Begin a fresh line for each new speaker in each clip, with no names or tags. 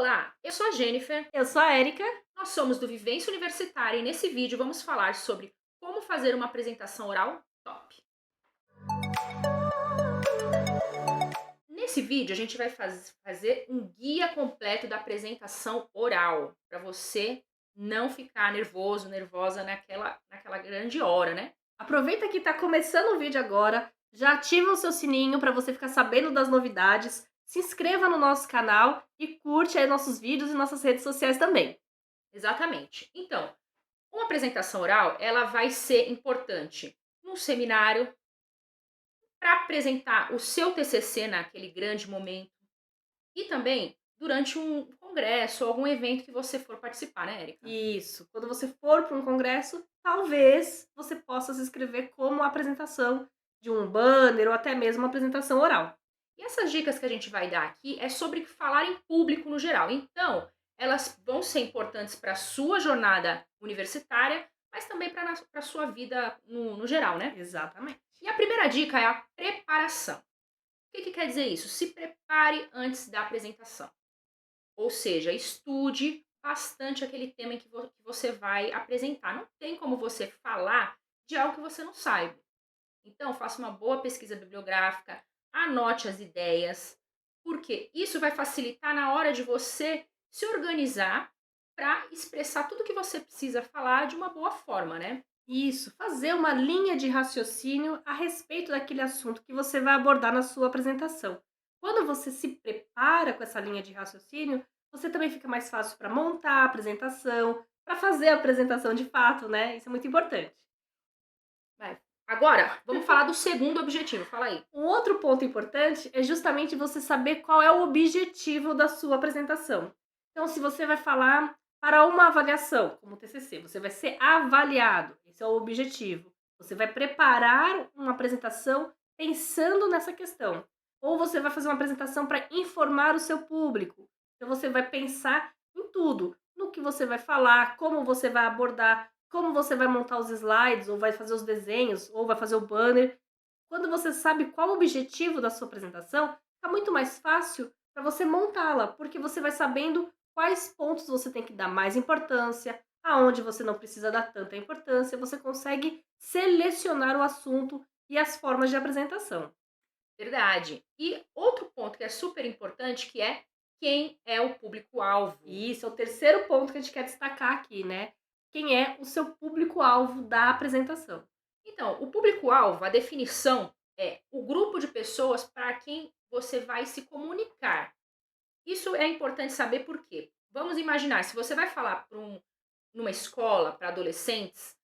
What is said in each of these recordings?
Olá, eu sou a Jennifer,
Eu sou a Érica.
nós somos do Vivência Universitária e nesse vídeo vamos falar sobre como fazer uma apresentação oral top. Nesse vídeo a gente vai fazer um guia completo da apresentação oral, para você não ficar nervoso, nervosa naquela grande hora, né?
Aproveita que tá começando o vídeo agora, já ativa o seu sininho para você ficar sabendo das novidades, se inscreva no nosso canal e curte aí nossos vídeos e nossas redes sociais também.
Exatamente. Então, uma apresentação oral, ela vai ser importante num seminário, para apresentar o seu TCC naquele grande momento. E também durante um congresso ou algum evento que você for participar, né, Érica?
Isso, quando você for para um congresso, talvez você possa se inscrever como apresentação de um banner ou até mesmo uma apresentação oral.
E essas dicas que a gente vai dar aqui é sobre falar em público no geral. Então, elas vão ser importantes para a sua jornada universitária, mas também para a sua vida no geral, né?
Exatamente.
E a primeira dica é a preparação. O que quer dizer isso? Se prepare antes da apresentação. Ou seja, estude bastante aquele tema em que você vai apresentar. Não tem como você falar de algo que você não saiba. Então, faça uma boa pesquisa bibliográfica, anote as ideias, porque isso vai facilitar na hora de você se organizar para expressar tudo que você precisa falar de uma boa forma, né?
Isso, fazer uma linha de raciocínio a respeito daquele assunto que você vai abordar na sua apresentação. Quando você se prepara com essa linha de raciocínio, você também fica mais fácil para montar a apresentação, para fazer a apresentação de fato, né? Isso é muito importante.
Vai. Agora, vamos falar do segundo objetivo. Fala aí.
Um outro ponto importante é justamente você saber qual é o objetivo da sua apresentação. Então, se você vai falar para uma avaliação, como o TCC, você vai ser avaliado, esse é o objetivo. Você vai preparar uma apresentação pensando nessa questão. Ou você vai fazer uma apresentação para informar o seu público. Então, você vai pensar em tudo, no que você vai falar, como você vai abordar, como você vai montar os slides, ou vai fazer os desenhos, ou vai fazer o banner. Quando você sabe qual o objetivo da sua apresentação, fica muito mais fácil para você montá-la, porque você vai sabendo quais pontos você tem que dar mais importância, aonde você não precisa dar tanta importância, você consegue selecionar o assunto e as formas de apresentação.
Verdade. E outro ponto que é super importante, que é quem é o público-alvo.
E isso é o terceiro ponto que a gente quer destacar aqui, né? Quem é o seu público-alvo da apresentação.
Então, o público-alvo, a definição é o grupo de pessoas para quem você vai se comunicar. Isso é importante saber por quê. Vamos imaginar, se você vai falar numa escola para adolescentes,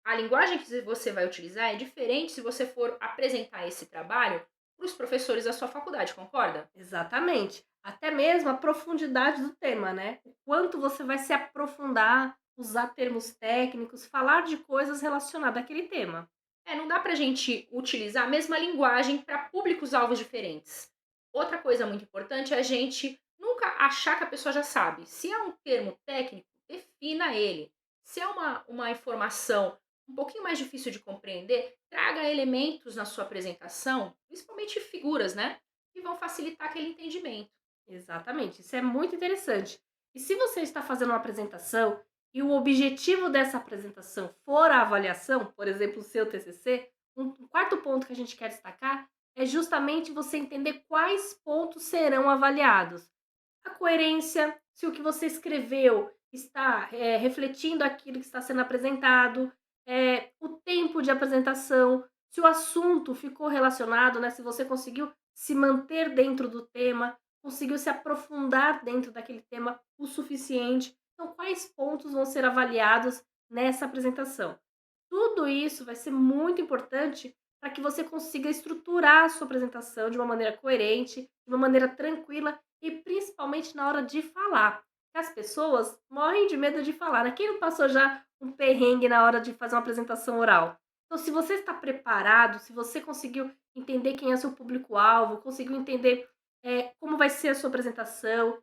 a linguagem que você vai utilizar é diferente se você for apresentar esse trabalho para os professores da sua faculdade, concorda?
Exatamente. Até mesmo a profundidade do tema, né? O quanto você vai se aprofundar, usar termos técnicos, falar de coisas relacionadas àquele tema.
Não dá para a gente utilizar a mesma linguagem para públicos-alvos diferentes. Outra coisa muito importante é a gente nunca achar que a pessoa já sabe. Se é um termo técnico, defina ele. Se é uma informação um pouquinho mais difícil de compreender, traga elementos na sua apresentação, principalmente figuras, né? Que vão facilitar aquele entendimento.
Exatamente, isso é muito interessante. E se você está fazendo uma apresentação e o objetivo dessa apresentação for a avaliação, por exemplo, o seu TCC, um quarto ponto que a gente quer destacar é justamente você entender quais pontos serão avaliados. A coerência, se o que você escreveu está refletindo aquilo que está sendo apresentado, o tempo de apresentação, se o assunto ficou relacionado, né, se você conseguiu se manter dentro do tema, conseguiu se aprofundar dentro daquele tema o suficiente. Então, quais pontos vão ser avaliados nessa apresentação? Tudo isso vai ser muito importante para que você consiga estruturar a sua apresentação de uma maneira coerente, de uma maneira tranquila e principalmente na hora de falar. As pessoas morrem de medo de falar, né? Quem não passou já um perrengue na hora de fazer uma apresentação oral? Então, se você está preparado, se você conseguiu entender quem é seu público-alvo, conseguiu entender como vai ser a sua apresentação,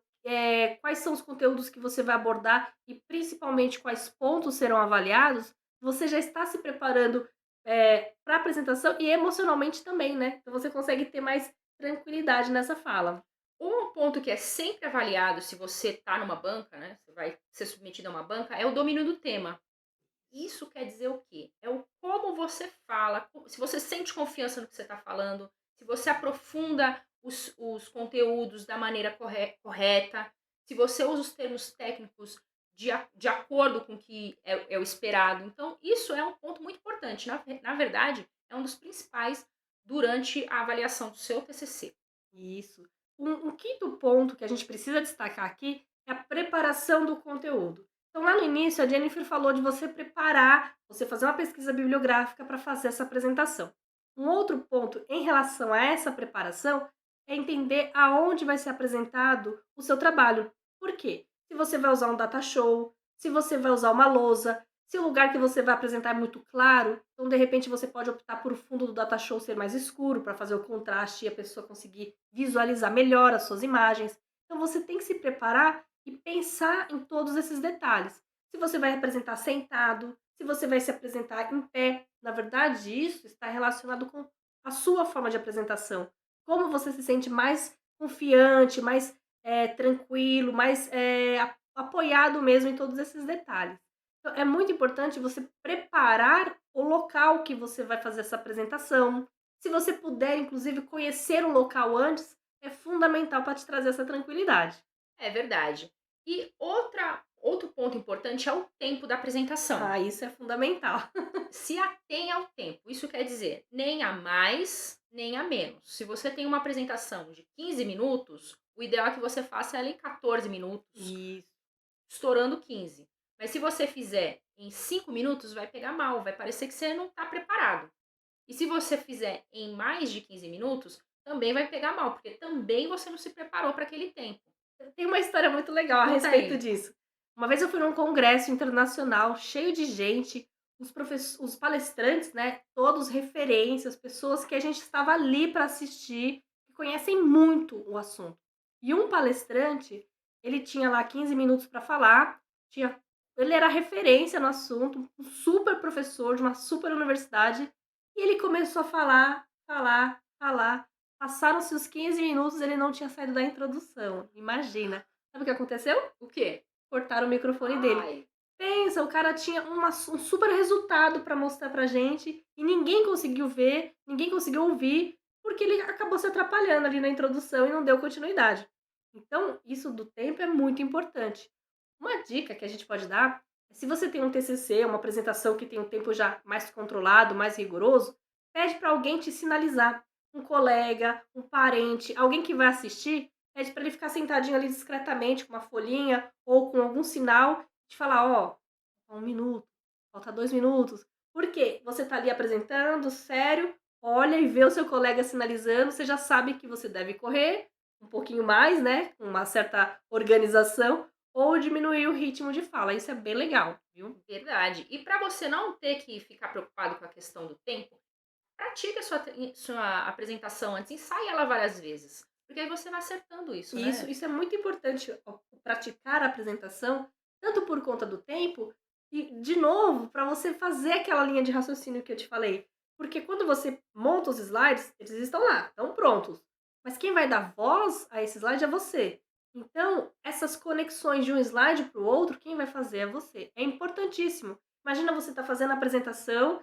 quais são os conteúdos que você vai abordar e principalmente quais pontos serão avaliados, você já está se preparando para a apresentação e emocionalmente também, né? Então você consegue ter mais tranquilidade nessa fala.
Um ponto que é sempre avaliado se você está numa banca, né, você vai ser submetido a uma banca, é o domínio do tema. Isso quer dizer o quê? É o como você fala, se você sente confiança no que você está falando, se você aprofunda os conteúdos da maneira correta, se você usa os termos técnicos de acordo com o que é o esperado. Então, isso é um ponto muito importante. Na verdade, é um dos principais durante a avaliação do seu TCC.
Isso. Um quinto ponto que a gente precisa destacar aqui é a preparação do conteúdo. Então, lá no início, a Jennifer falou de você preparar, você fazer uma pesquisa bibliográfica para fazer essa apresentação. Um outro ponto em relação a essa preparação é entender aonde vai ser apresentado o seu trabalho. Por quê? Se você vai usar um data show, se você vai usar uma lousa, se o lugar que você vai apresentar é muito claro, então de repente você pode optar por o fundo do data show ser mais escuro para fazer o contraste e a pessoa conseguir visualizar melhor as suas imagens. Então você tem que se preparar e pensar em todos esses detalhes. Se você vai apresentar sentado, se você vai se apresentar em pé, na verdade isso está relacionado com a sua forma de apresentação. Como você se sente mais confiante, mais tranquilo, mais apoiado mesmo em todos esses detalhes. Então, é muito importante você preparar o local que você vai fazer essa apresentação. Se você puder, inclusive, conhecer o local antes, é fundamental para te trazer essa tranquilidade.
É verdade. E outro ponto importante é o tempo da apresentação.
Ah, isso é fundamental.
Se atenha ao tempo. Isso quer dizer, nem a mais, nem a menos. Se você tem uma apresentação de 15 minutos, o ideal é que você faça ela em 14 minutos,
Isso.
estourando 15. Mas se você fizer em 5 minutos, vai pegar mal, vai parecer que você não está preparado. E se você fizer em mais de 15 minutos, também vai pegar mal, porque também você não se preparou para aquele tempo.
Tem uma história muito legal a
Conta
respeito
aí.
disso. Uma vez eu fui num congresso internacional cheio de gente, os palestrantes, né, todos referências, pessoas que a gente estava ali para assistir, que conhecem muito o assunto. E um palestrante, ele tinha lá 15 minutos para falar, tinha, ele era referência no assunto, um super professor de uma super universidade, e ele começou a falar, falar, falar. Passaram-se os 15 minutos, ele não tinha saído da introdução. Imagina. Sabe o que aconteceu?
O quê?
Cortaram o microfone dele.
Ai,
Pensa, o cara tinha um super resultado para mostrar pra gente e ninguém conseguiu ver, ninguém conseguiu ouvir, porque ele acabou se atrapalhando ali na introdução e não deu continuidade. Então, isso do tempo é muito importante. Uma dica que a gente pode dar é, se você tem um TCC, uma apresentação que tem um tempo já mais controlado, mais rigoroso, pede para alguém te sinalizar. Um colega, um parente, alguém que vai assistir, pede para ele ficar sentadinho ali discretamente com uma folhinha ou com algum sinal, de falar, ó, falta 1 minuto, falta 2 minutos. Por quê? Você está ali apresentando, sério, olha e vê o seu colega sinalizando, você já sabe que você deve correr um pouquinho mais, né, com uma certa organização, ou diminuir o ritmo de fala. Isso é bem legal, viu?
verdade. E para você não ter que ficar preocupado com a questão do tempo, pratique a sua apresentação antes, ensaie ela várias vezes, porque aí você vai acertando isso,
E isso,
né.
isso é muito importante, o praticar a apresentação, tanto por conta do tempo, e, de novo, para você fazer aquela linha de raciocínio que eu te falei. Porque quando você monta os slides, eles estão lá, estão prontos. Mas quem vai dar voz a esse slide é você. Então, essas conexões de um slide para o outro, quem vai fazer é você. É importantíssimo. Imagina você estar fazendo a apresentação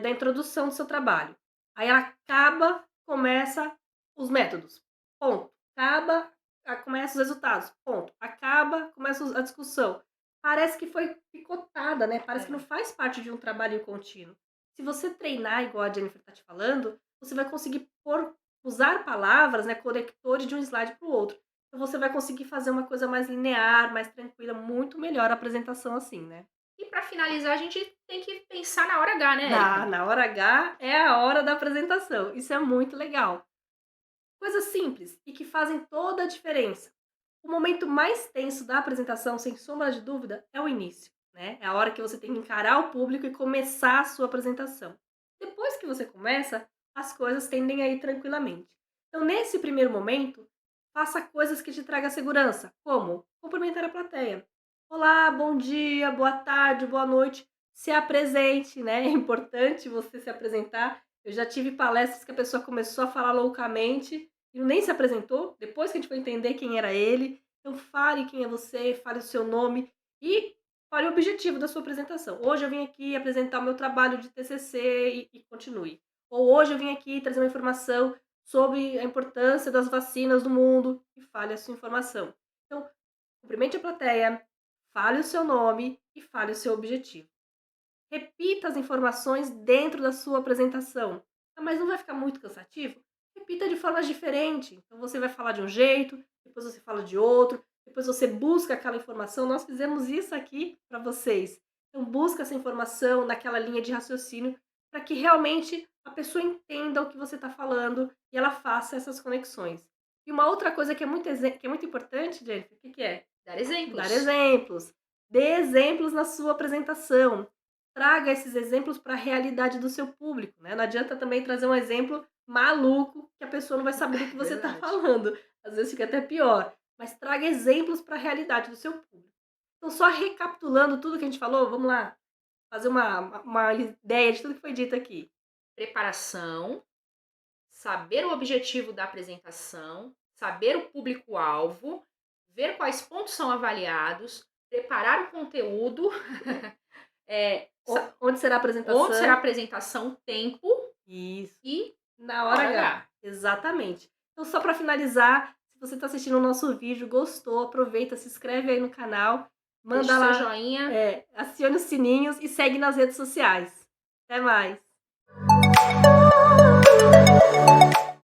da introdução do seu trabalho. Aí ela acaba, começa os métodos. Ponto. Acaba, começa os resultados. Ponto. Acaba, começa a discussão. Parece que foi picotada, né? Parece que não
É.
faz parte de um trabalho contínuo. Se você treinar, igual a Jennifer está te falando, você vai conseguir usar palavras, né, conectores de um slide para o outro. Então você vai conseguir fazer uma coisa mais linear, mais tranquila, muito melhor a apresentação assim, né?
E para finalizar, a gente tem que pensar na hora H, né,
Na,
Érica?
na hora H é a hora da apresentação. Isso é muito legal. Coisas simples e que fazem toda a diferença. O momento mais tenso da apresentação, sem sombra de dúvida, é o início, né? É a hora que você tem que encarar o público e começar a sua apresentação. Depois que você começa, as coisas tendem a ir tranquilamente. Então, nesse primeiro momento, faça coisas que te tragam segurança, como cumprimentar a plateia. Olá, bom dia, boa tarde, boa noite. Se apresente, né? É importante você se apresentar. Eu já tive palestras que a pessoa começou a falar loucamente ele nem se apresentou, depois que a gente foi entender quem era ele. Então fale quem é você, fale o seu nome e fale o objetivo da sua apresentação. Hoje eu vim aqui apresentar o meu trabalho de TCC e continue. Ou hoje eu vim aqui trazer uma informação sobre a importância das vacinas no mundo e fale a sua informação. Então, cumprimente a plateia, fale o seu nome e fale o seu objetivo. Repita as informações dentro da sua apresentação. Ah, mas não vai ficar muito cansativo? Repita de forma diferente. Então você vai falar de um jeito, depois você fala de outro, depois você busca aquela informação. Nós fizemos isso aqui para vocês. Então busca essa informação naquela linha de raciocínio para que realmente a pessoa entenda o que você está falando e ela faça essas conexões. E uma outra coisa que é muito importante, Jennifer, o que é?
Dar exemplos.
Dar exemplos. Dê exemplos na sua apresentação. Traga esses exemplos para a realidade do seu público, né? Não adianta também trazer um exemplo maluco que a pessoa não vai saber do que você está
Verdade.
falando. Às vezes fica até pior. Mas traga exemplos para a realidade do seu público. Então, só recapitulando tudo que a gente falou, vamos lá fazer uma ideia de tudo que foi dito aqui.
Preparação, saber o objetivo da apresentação, saber o público-alvo, ver quais pontos são avaliados, preparar o conteúdo,
Onde será a apresentação?
onde será a apresentação, tempo
Isso.
e
Na hora H. Exatamente. Então, só para finalizar, se você está assistindo o nosso vídeo, gostou, aproveita, se inscreve aí no canal, manda
deixe
lá,
seu joinha.
acione os sininhos e segue nas redes sociais. Até mais!